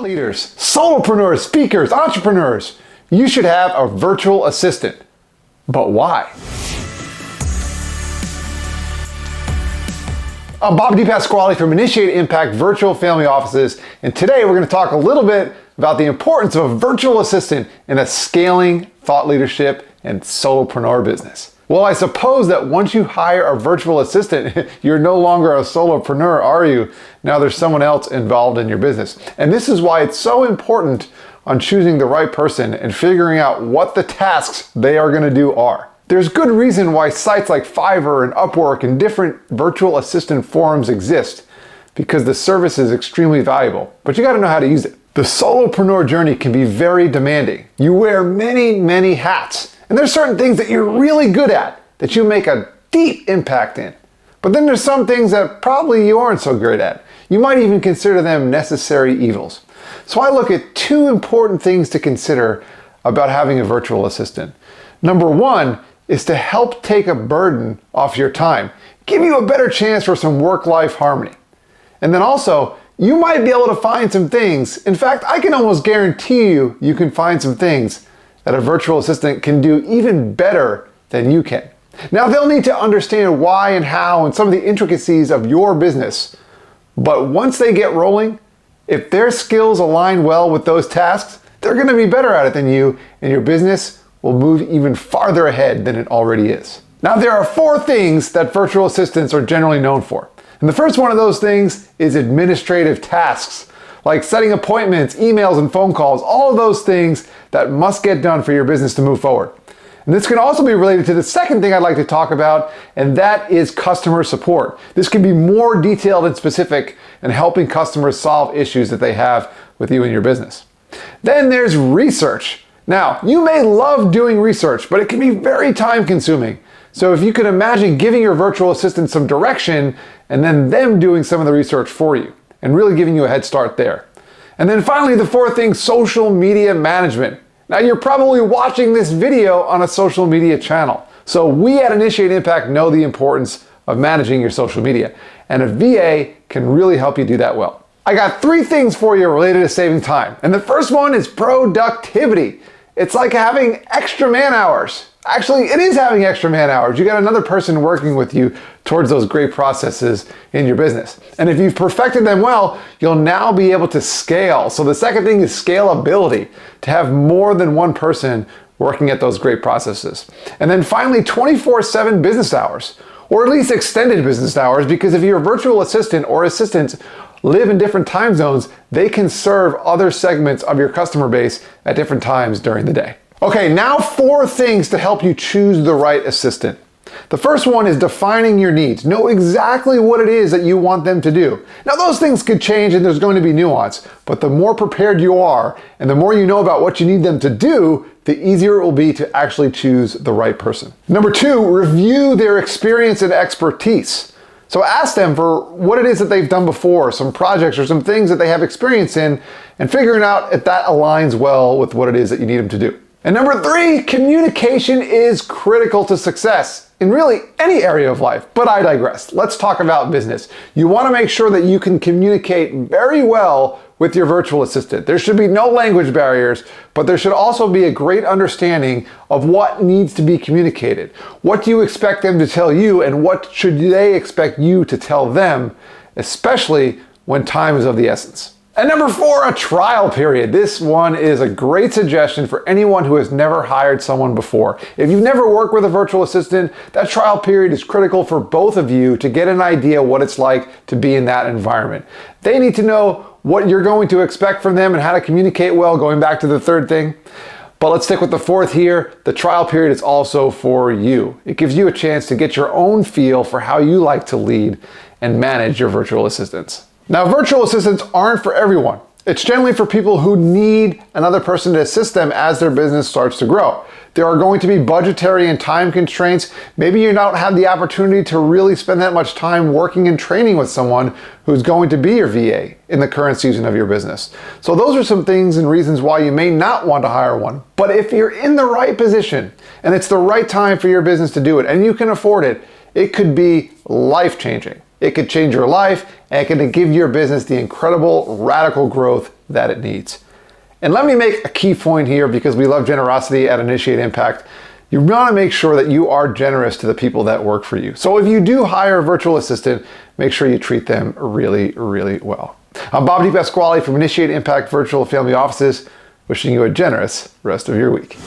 Thought leaders, solopreneurs, speakers, entrepreneurs, you should have a virtual assistant. But why? I'm Bob DePasquale from Initiate Impact Virtual Family Offices, and today we're going to talk a little bit about the importance of a virtual assistant in a scaling thought leadership and solopreneur business. Well, I suppose that once you hire a virtual assistant, you're no longer a solopreneur, are you? Now there's someone else involved in your business. And this is why it's so important on choosing the right person and figuring out what the tasks they are going to do are. There's good reason why sites like Fiverr and Upwork and different virtual assistant forums exist, because the service is extremely valuable, but you got to know how to use it. The solopreneur journey can be very demanding. You wear many hats, and there's certain things that you're really good at that you make a deep impact in. But then there's some things that probably you aren't so great at. You might even consider them necessary evils. So I look at two important things to consider about having a virtual assistant. Number one is to help take a burden off your time, give you a better chance for some work-life harmony. And then also, you might be able to find some things. In fact, I can almost guarantee you can find some things that a virtual assistant can do even better than you can. Now, they'll need to understand why and how and some of the intricacies of your business. But once they get rolling, if their skills align well with those tasks, they're going to be better at it than you, and your business will move even farther ahead than it already is. Now, there are four things that virtual assistants are generally known for. And the first one of those things is administrative tasks, like setting appointments, emails, and phone calls, all of those things that must get done for your business to move forward. And this can also be related to the second thing I'd like to talk about, and that is customer support. This can be more detailed and specific in helping customers solve issues that they have with you and your business. Then there's research. Now, you may love doing research, but it can be very time consuming. So if you could imagine giving your virtual assistant some direction and then them doing some of the research for you and really giving you a head start there. And then finally, the fourth thing, social media management. Now, you're probably watching this video on a social media channel. So we at Initiate Impact know the importance of managing your social media, and a VA can really help you do that well. I got three things for you related to saving time. And the first one is productivity. It's like having extra man hours. Actually, it is having extra man hours. You got another person working with you towards those great processes in your business. And if you've perfected them well, you'll now be able to scale. So the second thing is scalability, to have more than one person working at those great processes. And then finally, 24/7 business hours, or at least extended business hours, because if your virtual assistant or assistants live in different time zones, they can serve other segments of your customer base at different times during the day. Okay, now four things to help you choose the right assistant. The first one is defining your needs. Know exactly what it is that you want them to do. Now, those things could change and there's going to be nuance, but the more prepared you are and the more you know about what you need them to do, the easier it will be to actually choose the right person. Number two, review their experience and expertise. So ask them for what it is that they've done before, some projects or some things that they have experience in, and figuring out if that aligns well with what it is that you need them to do. And number three, communication is critical to success in really any area of life, but I digress. Let's talk about business. You want to make sure that you can communicate very well with your virtual assistant. There should be no language barriers, but there should also be a great understanding of what needs to be communicated. What do you expect them to tell you, and what should they expect you to tell them, especially when time is of the essence? And number four, a trial period. This one is a great suggestion for anyone who has never hired someone before. If you've never worked with a virtual assistant, that trial period is critical for both of you to get an idea what it's like to be in that environment. They need to know what you're going to expect from them and how to communicate well, going back to the third thing. But let's stick with the fourth here. The trial period is also for you. It gives you a chance to get your own feel for how you like to lead and manage your virtual assistants. Now, virtual assistants aren't for everyone. It's generally for people who need another person to assist them as their business starts to grow. There are going to be budgetary and time constraints. Maybe you don't have the opportunity to really spend that much time working and training with someone who's going to be your VA in the current season of your business. So those are some things and reasons why you may not want to hire one. But if you're in the right position and it's the right time for your business to do it and you can afford it, it could be life-changing. It could change your life and it can give your business the incredible radical growth that it needs. And let me make a key point here, because we love generosity at Initiate Impact. You want to make sure that you are generous to the people that work for you. So if you do hire a virtual assistant, make sure you treat them really, really well. I'm Bob DePasquale from Initiate Impact Virtual Family Offices, wishing you a generous rest of your week.